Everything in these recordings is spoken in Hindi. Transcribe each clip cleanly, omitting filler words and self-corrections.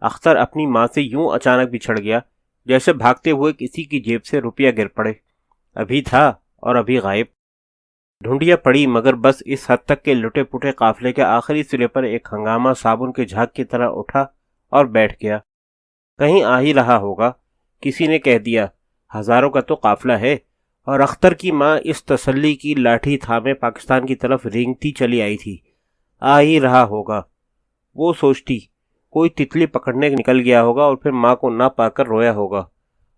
अख्तर अपनी माँ से यूं अचानक बिछड़ गया जैसे भागते हुए किसी की जेब से रुपया गिर पड़े। अभी था और अभी गायब। ढूंढिया पड़ी, मगर बस इस हद तक के लुटे पुटे काफिले के आखिरी सिरे पर एक हंगामा साबुन के झाग की तरह उठा और बैठ गया। कहीं आ ही रहा होगा, किसी ने कह दिया। हजारों का तो काफिला है। और अख्तर की माँ इस तसल्ली की लाठी थामे पाकिस्तान की तरफ रेंगती चली आई थी। आ ही रहा होगा, वो सोचती। कोई तितली पकड़ने निकल गया होगा और फिर माँ को ना पाकर रोया होगा।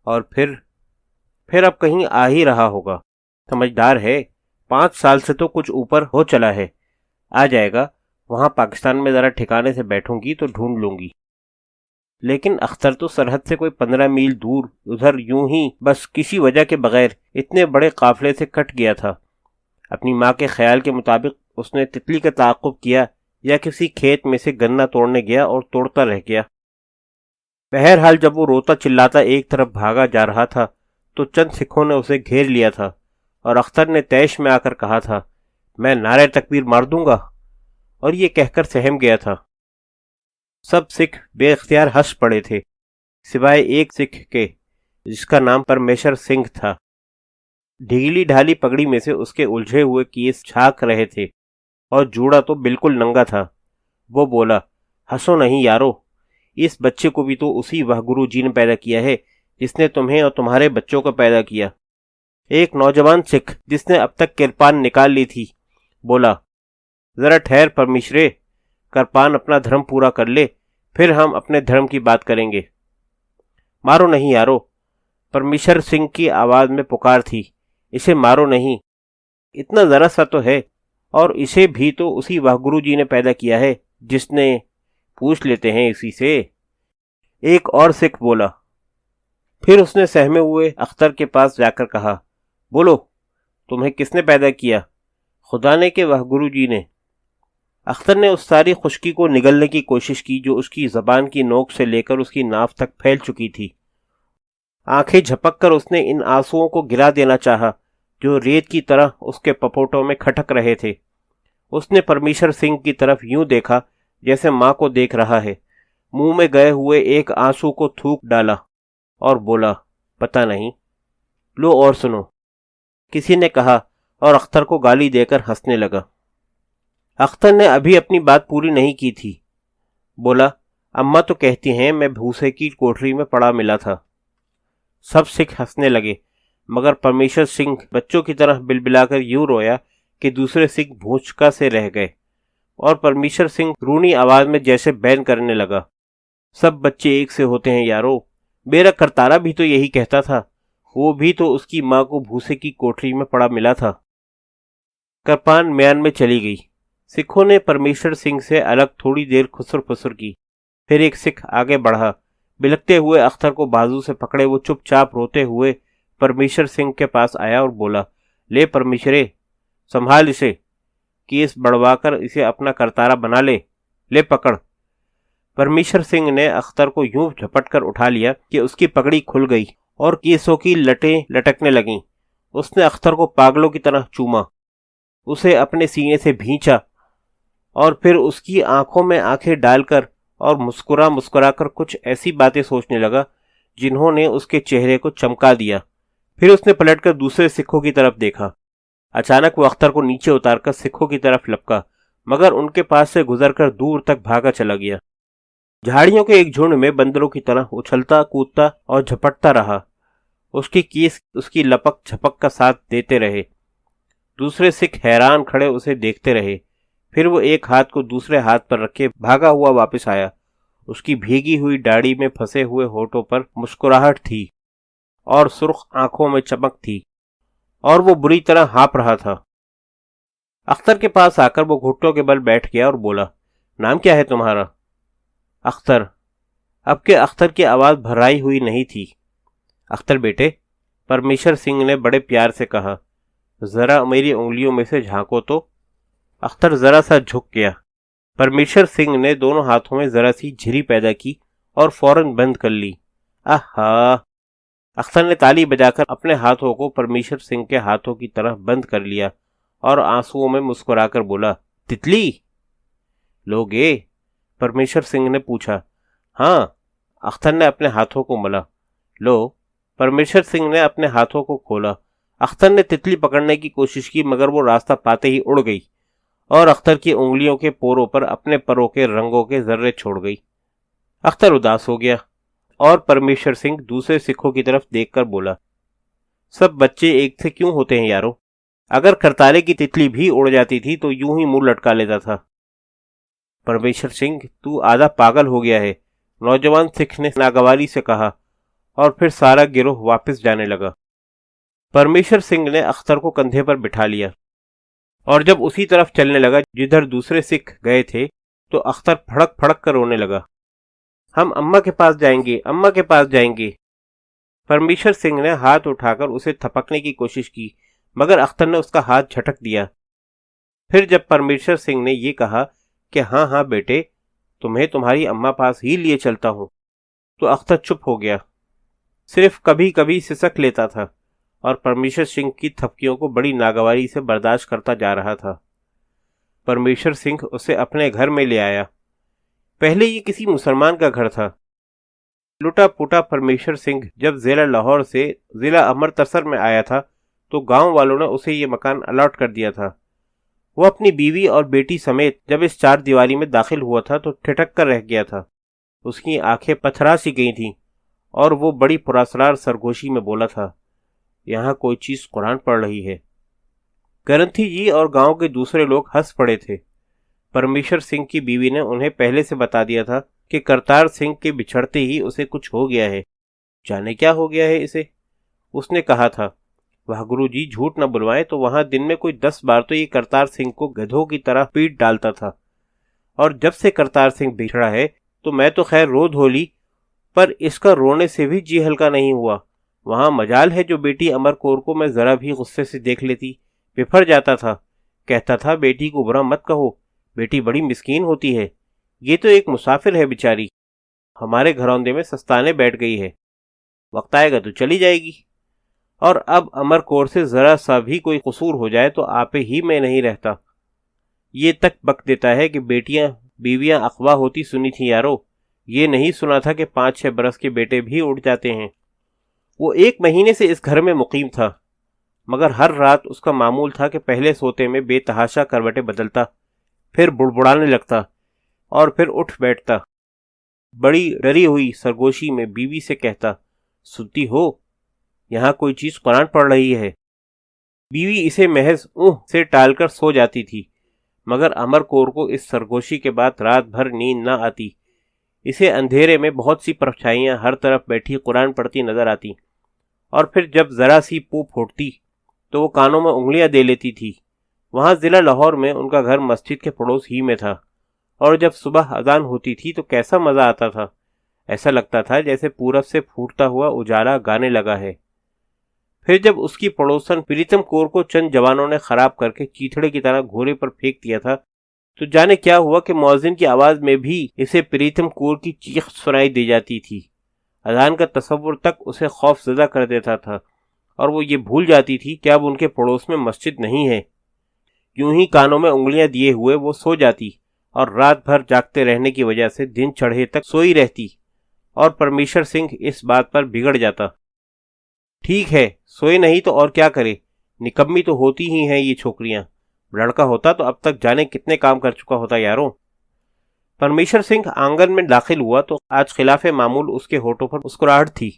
और फिर अब कहीं आ ही रहा होगा। समझदार है, 5 साल से तो कुछ ऊपर हो चला है। आ जाएगा। वहां पाकिस्तान में जरा ठिकाने से बैठूंगी तो ढूंढ लूंगी। लेकिन अख्तर तो सरहद से कोई 15 मील दूर उधर यूं ही बस किसी वजह के बगैर इतने बड़े काफिले से कट गया था। अपनी माँ के ख्याल के मुताबिक उसने तितली का ताक़ुब किया या किसी खेत में से गन्ना तोड़ने गया और तोड़ता रह गया। बहरहाल जब वो रोता चिल्लाता एक तरफ भागा जा रहा था तो चंद सिखों ने उसे घेर लिया था और अख्तर ने तैश में आकर कहा था, मैं नारे तकबीर मार दूंगा। और ये कहकर सहम गया था। सब सिख बेख्तियार हंस पड़े थे, सिवाय एक सिख के जिसका नाम परमेश्वर सिंह था। ढीली ढाली पगड़ी में से उसके उलझे हुए केस झांक रहे थे और जूड़ा तो बिल्कुल नंगा था। वो बोला, हंसो नहीं यारो, इस बच्चे को भी तो उसी वह गुरु जी ने पैदा किया है जिसने तुम्हें और तुम्हारे बच्चों को पैदा किया। एक नौजवान सिख जिसने अब तक किरपान निकाल ली थी बोला, जरा ठहर परमेश्वरे, किरपान अपना धर्म पूरा कर ले, फिर हम अपने धर्म की बात करेंगे। मारो नहीं यारो, परमेश्वर सिंह की आवाज में पुकार थी। इसे मारो नहीं, इतना जरा सा तो है, और इसे भी तो उसी वाहगुरु जी ने पैदा किया है जिसने, पूछ लेते हैं इसी से। एक और सिख बोला। फिर उसने सहमे हुए अख्तर के पास जाकर कहा, बोलो, तुम्हें किसने पैदा किया? खुदा ने कि वाहगुरु जी ने? अख्तर ने उस सारी खुश्की को निगलने की कोशिश की जो उसकी जबान की नोक से लेकर उसकी नाफ तक फैल चुकी थी। आंखें झपक कर उसने इन आंसुओं को गिरा देना चाहा जो रेत की तरह उसके पपोटों में खटक रहे थे। उसने परमेश्वर सिंह की तरफ यूं देखा जैसे माँ को देख रहा है। मुंह में गए हुए एक आंसू को थूक डाला और बोला, पता नहीं। लो और सुनो, किसी ने कहा और अख्तर को गाली देकर हंसने लगा। अख्तर ने अभी अपनी बात पूरी नहीं की थी। बोला, अम्मा तो कहती हैं मैं भूसे की कोठरी में पड़ा मिला था। सब सिख हंसने लगे, मगर परमेश्वर सिंह बच्चों की तरह बिलबिलाकर यूं रोया कि दूसरे सिख भूचका से रह गए। और परमेश्वर सिंह रूनी आवाज में जैसे बैन करने लगा, सब बच्चे एक से होते हैं यारो। मेरा करतारा भी तो यही कहता था, वो भी तो उसकी माँ को भूसे की कोठरी में पड़ा मिला था। किरपान म्यान में चली गई। सिखों ने परमेश्वर सिंह से अलग थोड़ी देर खुसर फुसर की। फिर एक सिख आगे बढ़ा। बिलखते हुए अख्तर को बाजू से पकड़े वो चुपचाप रोते हुए परमेश्वर सिंह के पास आया और बोला, ले परमेश्वरे, संभाल इसे, केस बढ़वाकर इसे अपना करतारा बना ले पकड़। परमेश्वर सिंह ने अख्तर को यूं झपट कर उठा लिया कि उसकी पगड़ी खुल गई और केसों की लटें लटकने लगीं। उसने अख्तर को पागलों की तरह चूमा, उसे अपने सीने से भींचा और फिर उसकी आंखों में आंखें डालकर और मुस्कुरा मुस्कुरा कर कुछ ऐसी बातें सोचने लगा जिन्होंने उसके चेहरे को चमका दिया। फिर उसने पलटकर दूसरे सिखों की तरफ देखा। अचानक वो अख्तर को नीचे उतारकर सिखों की तरफ लपका, मगर उनके पास से गुजरकर दूर तक भागा चला गया। झाड़ियों के एक झुंड में बंदरों की तरह उछलता कूदता और झपटता रहा। उसके केस उसकी लपक झपक का साथ देते रहे। दूसरे सिख हैरान खड़े उसे देखते रहे। फिर वो एक हाथ को दूसरे हाथ पर रखे भागा हुआ वापस आया। उसकी भीगी हुई दाढ़ी में फंसे हुए होठों पर मुस्कुराहट थी और सुर्ख आंखों में चमक थी, और वो बुरी तरह हाँप रहा था। अख्तर के पास आकर वो घुटनों के बल बैठ गया और बोला, नाम क्या है तुम्हारा? अख्तर। अब के अख्तर की आवाज भर्राई हुई नहीं थी। अख्तर बेटे, परमेश्वर सिंह ने बड़े प्यार से कहा, जरा मेरी उंगलियों में से झांको तो। अख्तर जरा सा झुक गया। परमेश्वर सिंह ने दोनों हाथों में जरा सी झिरी पैदा की और फौरन बंद कर ली। आहा! अख्तर ने ताली बजाकर अपने हाथों को परमेश्वर सिंह के हाथों की तरह बंद कर लिया और आंसुओं में मुस्कुराकर बोला, तितली लोगे? परमेश्वर सिंह ने पूछा। हाँ, अख्तर ने अपने हाथों को मला। लो, परमेश्वर सिंह ने अपने हाथों को खोला। अख्तर ने तितली पकड़ने की कोशिश की, मगर वो रास्ता पाते ही उड़ गई और अख्तर की उंगलियों के पोरों पर अपने परों के रंगों के जर्रे छोड़ गई। अख्तर उदास हो गया और परमेश्वर सिंह दूसरे सिखों की तरफ देखकर बोला, सब बच्चे एक से क्यों होते हैं यारो? अगर करतारे की तितली भी उड़ जाती थी तो यूं ही मुंह लटका लेता था। परमेश्वर सिंह, तू आधा पागल हो गया है, नौजवान सिख ने नागवारी से कहा, और फिर सारा गिरोह वापस जाने लगा। परमेश्वर सिंह ने अख्तर को कंधे पर बिठा लिया और जब उसी तरफ चलने लगा जिधर दूसरे सिख गए थे, तो अख्तर फड़क फड़क कर रोने लगा। हम अम्मा के पास जाएंगे, अम्मा के पास जाएंगे। परमेश्वर सिंह ने हाथ उठाकर उसे थपकने की कोशिश की, मगर अख्तर ने उसका हाथ झटक दिया। फिर जब परमेश्वर सिंह ने ये कहा कि हाँ हाँ बेटे, तुम्हें तुम्हारी अम्मा पास ही लिए चलता हूं, तो अख्तर चुप हो गया। सिर्फ कभी कभी सिसक लेता था और परमेश्वर सिंह की थपकियों को बड़ी नागवारी से बर्दाश्त करता जा रहा था। परमेश्वर सिंह उसे अपने घर में ले आया। पहले ये किसी मुसलमान का घर था। लुटा पुटा परमेश्वर सिंह जब जिला लाहौर से जिला अमृतसर में आया था, तो गांव वालों ने उसे ये मकान अलॉट कर दिया था। वो अपनी बीवी और बेटी समेत जब इस चार दीवारी में दाखिल हुआ था तो ठिठक कर रह गया था। उसकी आंखें पथरा सी गई थीं और वो बड़ी पुरस्कार सरगोशी में बोला था, यहाँ कोई चीज कुरान पढ़ रही है। करंथी जी और गांव के दूसरे लोग हंस पड़े थे। परमेश्वर सिंह की बीवी ने उन्हें पहले से बता दिया था कि करतार सिंह के बिछड़ते ही उसे कुछ हो गया है। जाने क्या हो गया है इसे। उसने कहा था, वह गुरुजी झूठ न बुलवाएं तो वहां दिन में कोई 10 बार तो ये करतार सिंह को गधों की तरह पीट डालता था, और जब से करतार सिंह बिछड़ा है तो मैं तो खैर रो धो ली, पर इसका रोने से भी जी हल्का नहीं हुआ। वहां मजाल है जो बेटी अमर कौर को मैं जरा भी गुस्से से देख लेती, बिफर जाता था। कहता था, बेटी को बुरा मत कहो, बेटी बड़ी मिस्कीन होती है, ये तो एक मुसाफिर है बेचारी, हमारे घरौंदे में सस्ताने बैठ गई है, वक्त आएगा तो चली जाएगी। और अब अमर कौर से जरा सा भी कोई कसूर हो जाए तो आपे ही में नहीं रहता। ये तक बक देता है कि बेटियां बीवियां अखवा होती सुनी थी यारो, ये नहीं सुना था कि 5-6 बरस के बेटे भी उड़ जाते हैं। वो 1 महीने से इस घर में मुकीम था, मगर हर रात उसका मामूल था कि पहले सोते में बेतहाशा करवटें बदलता, फिर बुड़बुड़ाने लगता और फिर उठ बैठता। बड़ी डरी हुई सरगोशी में बीवी से कहता, सुनती हो, यहाँ कोई चीज कुरान पढ़ रही है। बीवी इसे महज ऊह से टालकर सो जाती थी, मगर अमर कौर को इस सरगोशी के बाद रात भर नींद न आती। इसे अंधेरे में बहुत सी परछाइयां हर तरफ बैठी कुरान पढ़ती नजर आती, और फिर जब जरा सी पू फूटती तो वो कानों में उंगलियां दे लेती थी। वहां जिला लाहौर में उनका घर मस्जिद के पड़ोस ही में था, और जब सुबह अजान होती थी तो कैसा मजा आता था। ऐसा लगता था जैसे पूरब से फूटता हुआ उजाला गाने लगा है। फिर जब उसकी पड़ोसन प्रीतम कौर को चंद जवानों ने खराब करके चीथड़े की तरह घोड़े पर फेंक दिया था, तो जाने क्या हुआ कि मौजिन की आवाज में भी इसे प्रीतम कौर की चीख सुनाई दे जाती थी। अजान का तस्वुर तक उसे खौफजदा कर देता था, और वो ये भूल जाती थी कि अब उनके पड़ोस में मस्जिद नहीं है। यूं ही कानों में उंगलियां दिए हुए वो सो जाती, और रात भर जागते रहने की वजह से दिन चढ़े तक सोई रहती, और परमेश्वर सिंह इस बात पर बिगड़ जाता। ठीक है, सोए नहीं तो और क्या करे, निकम्मी तो होती ही हैं ये छोकरियां। लड़का होता तो अब तक जाने कितने काम कर चुका होता यारों। परमेश्वर सिंह आंगन में दाखिल हुआ तो आज खिलाफे मामूल उसके होठों पर मुस्कुराहट थी।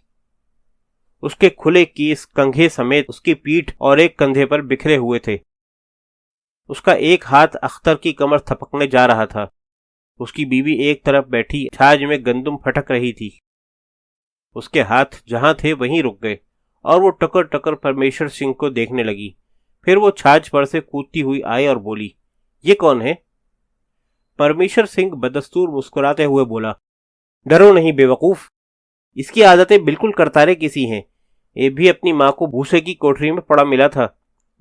उसके खुले केस कंघे समेत उसकी पीठ और एक कंधे पर बिखरे हुए थे। उसका एक हाथ अख्तर की कमर थपकने जा रहा था। उसकी बीवी एक तरफ बैठी छाछ में गंदुम फटक रही थी। उसके हाथ जहां थे वहीं रुक गए, और वो टकर टकर परमेश्वर सिंह को देखने लगी। फिर वो छाछ पर से कूदती हुई आई और बोली, ये कौन है? परमेश्वर सिंह बदस्तूर मुस्कुराते हुए बोला, डरो नहीं बेवकूफ, इसकी आदतें बिल्कुल करतारे किसी हैं। ये भी अपनी माँ को भूसे की कोठरी में पड़ा मिला था।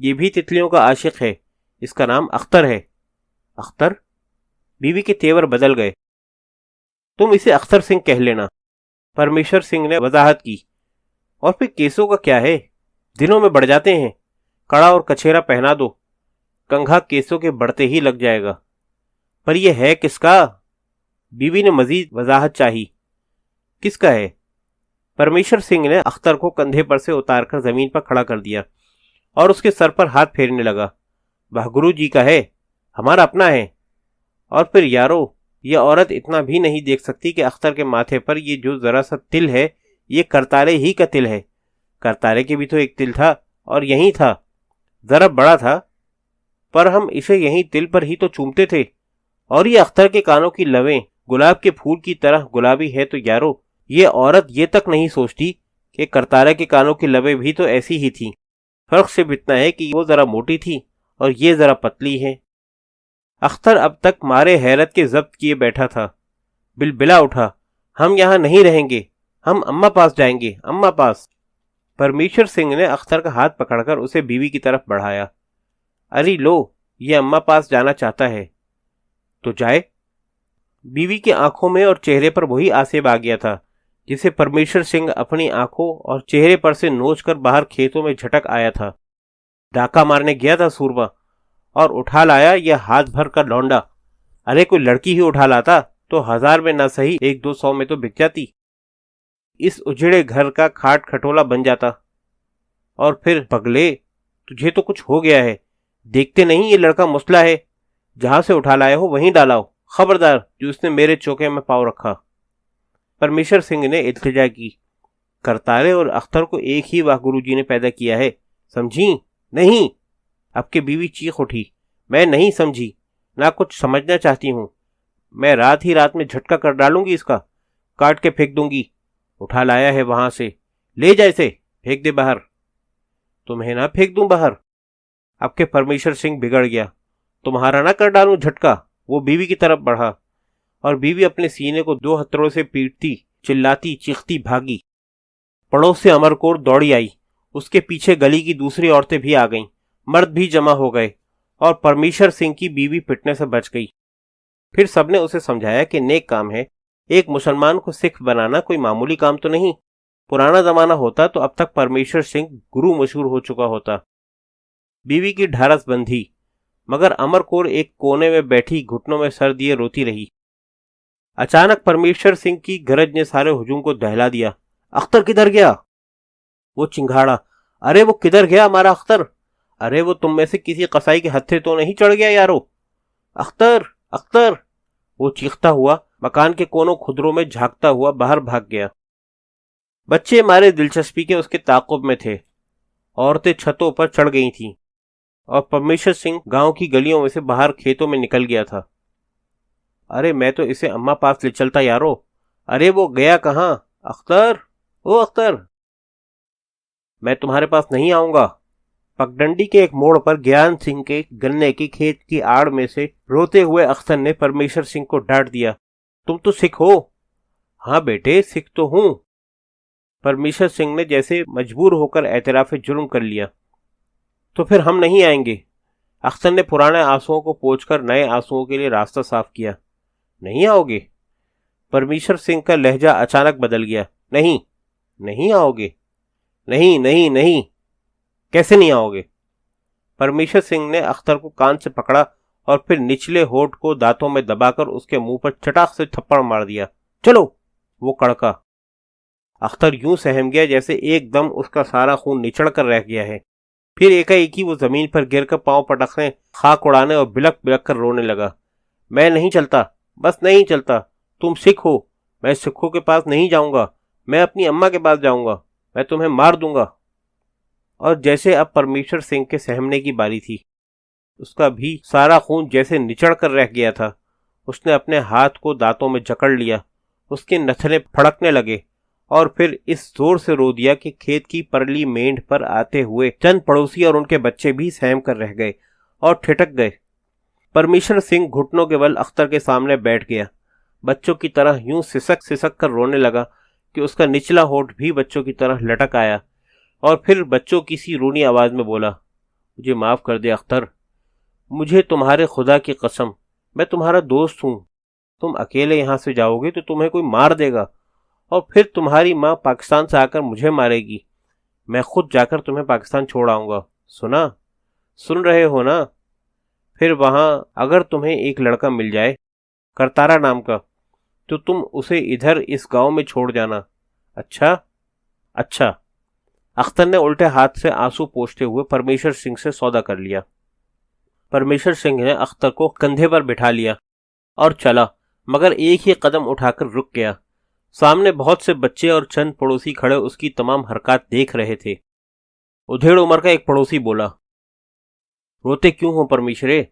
ये भी तितलियों का आशिक है। इसका नाम अख्तर है। अख्तर? बीवी के तेवर बदल गए। तुम इसे अख्तर सिंह कह लेना, परमेश्वर सिंह ने वजाहत की। और फिर केसों का क्या है, दिनों में बढ़ जाते हैं। कड़ा और कछेरा पहना दो, कंघा केसों के बढ़ते ही लग जाएगा। पर यह है किसका? बीवी ने मजीद वजाहत चाही। किसका है? परमेश्वर सिंह ने अख्तर को कंधे पर से उतारकर जमीन पर खड़ा कर दिया और उसके सर पर हाथ फेरने लगा। वह गुरु जी का है, हमारा अपना है। और फिर यारो, यह औरत इतना भी नहीं देख सकती कि अख्तर के माथे पर ये जो जरा सा तिल है, ये करतारे ही का तिल है। करतारे के भी तो एक तिल था और यही था, जरा बड़ा था, पर हम इसे यही तिल पर ही तो चूमते थे। और ये अख्तर के कानों की लवें गुलाब के फूल की तरह गुलाबी है, तो यारो ये औरत ये तक नहीं सोचती कि करतारे के कानों की लवें भी तो ऐसी ही थी। फर्क सिर्फ इतना है कि वो जरा मोटी थी और ये जरा पतली है। अख्तर अब तक मारे हैरत के जब्त किए बैठा था। बिलबिला उठा, हम यहाँ नहीं रहेंगे, हम अम्मा पास जाएंगे, अम्मा पास। परमेश्वर सिंह ने अख्तर का हाथ पकड़कर उसे बीवी की तरफ बढ़ाया। अरे लो, ये अम्मा पास जाना चाहता है तो जाए। बीवी की आंखों में और चेहरे पर वही आसेब आ गया था जिसे परमेश्वर सिंह अपनी आंखों और चेहरे पर से नोचकर बाहर खेतों में झटक आया था। डाका मारने गया था सूरमा और उठा लाया यह हाथ भर का लौंडा। अरे कोई लड़की ही उठा लाता तो 1000 में ना सही 1-200 में तो बिक जाती। इस उजड़े घर का खाट खटोला बन जाता। और फिर पगले, तुझे तो कुछ हो गया है, देखते नहीं ये लड़का मुसला है, जहां से उठा लाए हो वहीं डालाओ, खबरदार जो उसने मेरे चौके में पाँव रखा। परमेश्वर सिंह ने इल्तिजा की। करतारे और अख्तर को एक ही वाह गुरुजी ने पैदा किया है, समझी? नहीं। अब के बीवी चीख उठी, मैं नहीं समझी, ना कुछ समझना चाहती हूँ। मैं रात ही रात में झटका कर डालूंगी, इसका काट के फेंक दूंगी। उठा लाया है वहां से, ले जा इसे, फेंक दे बाहर। तुम्हें ना फेंक दूं बाहर? अब के परमेश्वर सिंह बिगड़ गया। तुम्हारा ना कर डालूं झटका? वो बीवी की तरफ बढ़ा और बीवी अपने सीने को 2 हथौड़ों से पीटती, चिल्लाती, चीखती भागी। पड़ोस से अमरकौर दौड़ी आई। उसके पीछे गली की दूसरी औरतें भी आ गईं, मर्द भी जमा हो गए और परमेश्वर सिंह की बीवी पिटने से बच गई। फिर सबने उसे समझाया कि नेक काम है, एक मुसलमान को सिख बनाना कोई मामूली काम तो नहीं। पुराना जमाना होता तो अब तक परमेश्वर सिंह गुरु मशहूर हो चुका होता। बीवी की ढारस बंधी, मगर अमरकौर एक कोने में बैठी घुटनों में सर दिए रोती रही। अचानक परमेश्वर सिंह की गरज ने सारे हुजूम को दहला दिया। अख्तर किधर गया? वो चिंघाड़ा, अरे वो किधर गया हमारा अख्तर? अरे वो तुम में से किसी कसाई के हत्थे तो नहीं चढ़ गया यारो? अख्तर, अख्तर! वो चीखता हुआ मकान के कोनों खुदरों में झांकता हुआ बाहर भाग गया। बच्चे मारे दिलचस्पी के उसके ताक़ुब में थे। औरतें छतों पर चढ़ गई थीं और परमेश्वर सिंह गांव की गलियों में से बाहर खेतों में निकल गया था। अरे मैं तो इसे अम्मा पास ले चलता यारो। अरे वो गया कहाँ? अख्तर, ओ अख्तर! मैं तुम्हारे पास नहीं आऊंगा। पगडंडी के एक मोड़ पर ज्ञान सिंह के गन्ने की खेत की आड़ में से रोते हुए अख्तर ने परमेश्वर सिंह को डांट दिया, तुम तो सिख हो? हाँ बेटे, सिख तो हूं। परमेश्वर सिंह ने जैसे मजबूर होकर एतराफ़े जुर्म कर लिया। तो फिर हम नहीं आएंगे। अख्तर ने पुराने आंसुओं को पोंछकर नए आंसुओं के लिए रास्ता साफ किया। नहीं आओगे? परमेश्वर सिंह का लहजा अचानक बदल गया। नहीं, नहीं आओगे? नहीं नहीं नहीं, कैसे नहीं आओगे? परमेश्वर सिंह ने अख्तर को कान से पकड़ा और फिर निचले होठ को दांतों में दबाकर उसके मुंह पर चटाक से थप्पड़ मार दिया। चलो! वो कड़का। अख्तर यूं सहम गया जैसे एकदम उसका सारा खून निचड़ कर रह गया है। फिर एकाएक ही वो जमीन पर गिरकर पांव पटकने, खाक उड़ाने और बिलक बिलक कर रोने लगा। मैं नहीं चलता, बस नहीं चलता। तुम सिख हो, मैं सिखों के पास नहीं जाऊंगा, मैं अपनी अम्मा के पास जाऊंगा, मैं तुम्हें मार दूंगा। और जैसे अब परमेश्वर सिंह के सहमने की बारी थी, उसका भी सारा खून जैसे निचड़ कर रह गया था। उसने अपने हाथ को दांतों में जकड़ लिया, उसके नथने फड़कने लगे और फिर इस जोर से रो दिया कि खेत की परली मेंढ पर आते हुए चंद पड़ोसी और उनके बच्चे भी सहम कर रह गए और ठिठक गए। परमेश्वर सिंह घुटनों के बल अख्तर के सामने बैठ गया। बच्चों की तरह यूं सिसक सिसक कर रोने लगा कि उसका निचला होठ भी बच्चों की तरह लटक आया। और फिर बच्चों की सी रोनी आवाज में बोला, मुझे माफ कर दे अख्तर, मुझे तुम्हारे खुदा की कसम, मैं तुम्हारा दोस्त हूं। तुम अकेले यहां से जाओगे तो तुम्हें कोई मार देगा और फिर तुम्हारी माँ पाकिस्तान से आकर मुझे मारेगी। मैं खुद जाकर तुम्हें पाकिस्तान छोड़ आऊंगा। सुना? सुन रहे हो ना? फिर वहां अगर तुम्हें एक लड़का मिल जाए, करतारा नाम का, तो तुम उसे इधर इस गांव में छोड़ जाना। अच्छा अच्छा। अख्तर ने उल्टे हाथ से आंसू पोंछते हुए परमेश्वर सिंह से सौदा कर लिया। परमेश्वर सिंह ने अख्तर को कंधे पर बिठा लिया और चला, मगर एक ही कदम उठाकर रुक गया। सामने बहुत से बच्चे और चंद पड़ोसी खड़े उसकी तमाम हरकत देख रहे थे। उधेड़ उम्र का एक पड़ोसी बोला, रोते क्यों हो परमेश्वरे?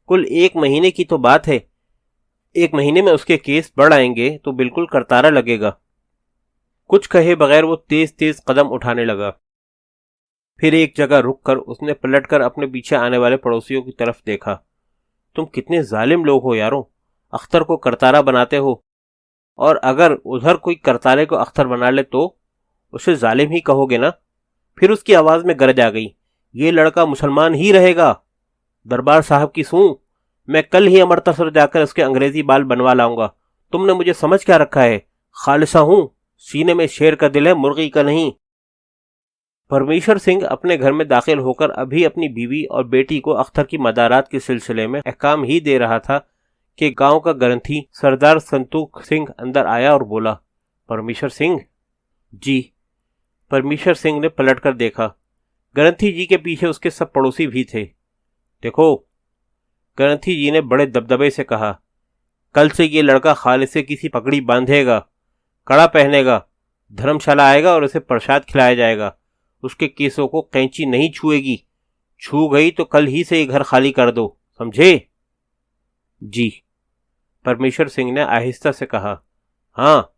कुल 1 महीने की तो बात है। 1 महीने में उसके केस बढ़ आएंगे तो बिल्कुल करतारा लगेगा। कुछ कहे बगैर वो तेज तेज कदम उठाने लगा। फिर एक जगह रुककर उसने पलटकर अपने पीछे आने वाले पड़ोसियों की तरफ देखा। तुम कितने जालिम लोग हो यारों, अख्तर को करतारा बनाते हो, और अगर उधर कोई करतारे को अख्तर बना ले तो उसे जालिम ही कहोगे ना? फिर उसकी आवाज में गरज आ गई, ये लड़का मुसलमान ही रहेगा। दरबार साहब की सूं, मैं कल ही अमृतसर जाकर उसके अंग्रेजी बाल बनवा लाऊंगा। तुमने मुझे समझ क्या रखा है? खालिसा हूं, सीने में शेर का दिल है, मुर्गी का नहीं। परमेश्वर सिंह अपने घर में दाखिल होकर अभी अपनी बीवी और बेटी को अख्तर की मदारात के सिलसिले में अहकाम ही दे रहा था कि गांव का ग्रंथी सरदार संतोख सिंह अंदर आया और बोला, परमेश्वर सिंह? जी। परमेश्वर सिंह ने पलटकर देखा। ग्रंथी जी के पीछे उसके सब पड़ोसी भी थे। देखो, ग्रंथी जी ने बड़े दबदबे से कहा, कल से ये लड़का खालिसे किसी पगड़ी बांधेगा, कड़ा पहनेगा, धर्मशाला आएगा और उसे प्रसाद खिलाया जाएगा। उसके केसों को कैंची नहीं छुएगी, छू गई तो कल ही से ये घर खाली कर दो, समझे? जी। परमेश्वर सिंह ने आहिस्ता से कहा। हाँ।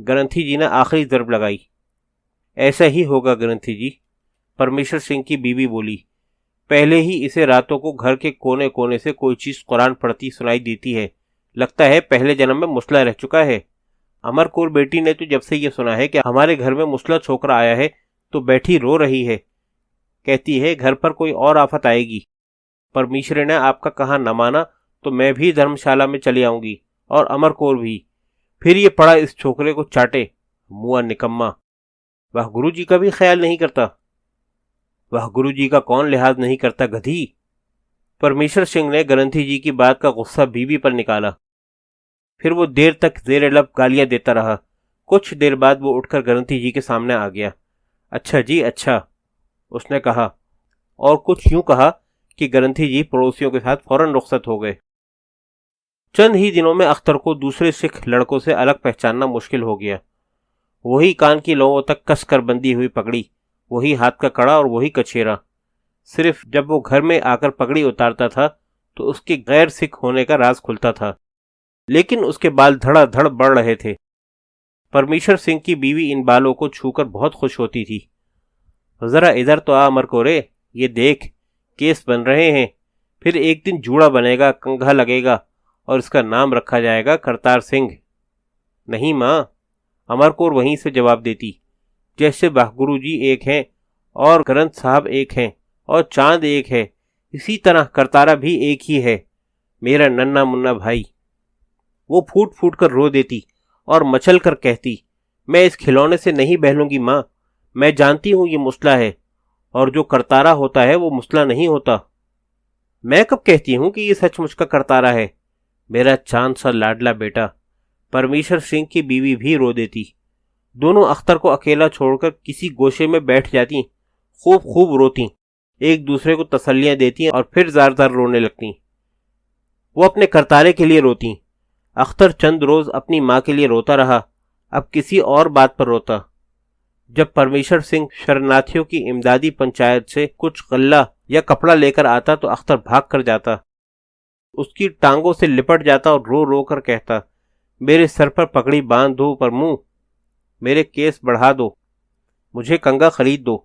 ग्रंथी जी ने आखिरी ज़रब लगाई। ऐसा ही होगा ग्रंथी जी, परमेश्वर सिंह की बीवी बोली। पहले ही इसे रातों को घर के कोने कोने से कोई चीज कुरान पढ़ती सुनाई देती है। लगता है पहले जन्म में मुसला रह चुका है। अमर कौर बेटी ने तो जब से ये सुना है कि हमारे घर में मुसला छोकरा आया है तो बैठी रो रही है। कहती है घर पर कोई और आफत आएगी। परमेश्वर ने आपका कहा न माना तो मैं भी धर्मशाला में चली आऊंगी, और अमर कौर भी। फिर ये पड़ा इस छोकरे को चाटे, मुआ निकम्मा। वह गुरु जी का भी ख्याल नहीं करता। वह गुरु जी का कौन लिहाज नहीं करता, गधी। परमेश्वर सिंह ने ग्रंथी जी की बात का गुस्सा बीवी पर निकाला। फिर वो देर तक जेर लब गालियां देता रहा। कुछ देर बाद वो उठकर ग्रंथी जी के सामने आ गया। अच्छा जी अच्छा, उसने कहा, और कुछ यूं कहा कि ग्रंथी जी पड़ोसियों के साथ फौरन रुखसत हो गए। चंद ही दिनों में अख्तर को दूसरे सिख लड़कों से अलग पहचानना मुश्किल हो गया। वही कान की लौंगों तक कसकर बंधी हुई पगड़ी, वही हाथ का कड़ा और वही कछेरा। सिर्फ जब वो घर में आकर पगड़ी उतारता था तो उसके गैर सिख होने का राज खुलता था, लेकिन उसके बाल धड़ाधड़ बढ़ रहे थे। परमेश्वर सिंह की बीवी इन बालों को छूकर बहुत खुश होती थी। जरा इधर तो आ अमर कोरे, ये देख, केस बन रहे हैं। फिर एक दिन जूड़ा बनेगा, कंघा लगेगा और इसका नाम रखा जाएगा करतार सिंह। नहीं माँ, अमर कौर वहीं से जवाब देती, जैसे बाहगुरु जी एक हैं और ग्रंथ साहब एक हैं और चांद एक है, इसी तरह करतारा भी एक ही है, मेरा नन्ना मुन्ना भाई। वो फूट फूट कर रो देती और मचल कर कहती, मैं इस खिलौने से नहीं बहलूंगी माँ, मैं जानती हूँ ये मुसला है, और जो करतारा होता है वो मुसला नहीं होता। मैं कब कहती हूँ कि ये सचमुच का करतारा है, मेरा चांद सा लाडला बेटा। परमेश्वर सिंह की बीवी भी रो देती। दोनों अख्तर को अकेला छोड़कर किसी गोशे में बैठ जाती, खूब खूब रोती, एक दूसरे को तसल्लियां देती और फिर जार जार रोने लगती। वो अपने करतारे के लिए रोती। अख्तर चंद रोज अपनी माँ के लिए रोता रहा, अब किसी और बात पर रोता। जब परमेश्वर सिंह शरणार्थियों की इमदादी पंचायत से कुछ गल्ला या कपड़ा लेकर आता तो अख्तर भाग कर जाता, उसकी टांगों से लिपट जाता और रो रो कर कहता, मेरे सर पर पगड़ी बांध दो परमू, मेरे केस बढ़ा दो, मुझे कंगा खरीद दो।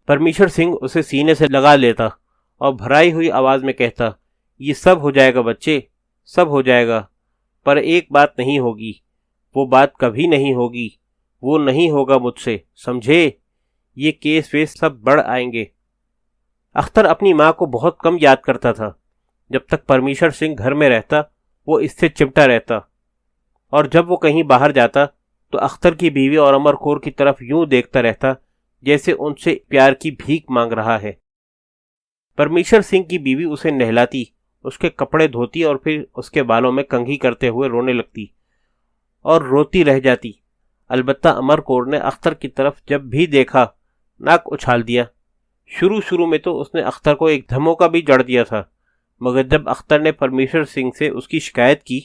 परमेश्वर सिंह उसे सीने से लगा लेता और भराई हुई आवाज में कहता, ये सब हो जाएगा बच्चे, सब हो जाएगा, पर एक बात नहीं होगी, वो बात कभी नहीं होगी, वो नहीं होगा मुझसे, समझे? ये केस वेस सब बढ़ आएंगे। अख्तर अपनी माँ को बहुत कम याद करता था। जब तक परमेश्वर सिंह घर में रहता वो इससे चिमटा रहता, और जब वो कहीं बाहर जाता तो अख्तर की बीवी और अमर कौर की तरफ यूं देखता रहता जैसे उनसे प्यार की भीख मांग रहा है। परमेश्वर सिंह की बीवी उसे नहलाती, उसके कपड़े धोती और फिर उसके बालों में कंघी करते हुए रोने लगती और रोती रह जाती। अलबत्ता अमर कौर ने अख्तर की तरफ जब भी देखा नाक उछाल दिया। शुरू शुरू में तो उसने अख्तर को एक धमोका भी जड़ दिया था, मगर जब अख्तर ने परमेश्वर सिंह से उसकी शिकायत की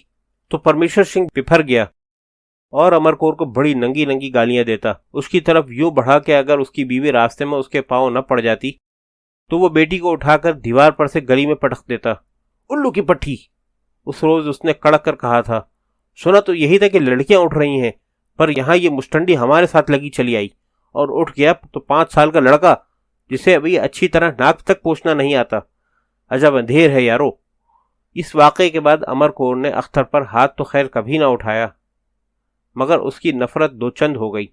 तो परमेश्वर सिंह बिफर गया और अमर कौर को बड़ी नंगी नंगी गालियां देता। उसकी तरफ यूं बढ़ा के अगर उसकी बीवी रास्ते में उसके पांव न पड़ जाती तो वो बेटी को उठाकर दीवार पर से गली में पटक देता। उल्लू की पट्टी, उस रोज उसने कड़क कर कहा था। सुना तो यही था कि लड़कियां उठ रही हैं, पर यहां ये मुस्टंडी हमारे साथ लगी चली आई और उठ गया तो 5 साल का लड़का जिसे अभी अच्छी तरह नाक तक पोंछना नहीं आता। अजब अंधेर है यारो। इस वाक़े के बाद अमर कौर ने अख्तर पर हाथ तो खैर कभी ना उठाया, मगर उसकी नफरत दो चंद हो गई।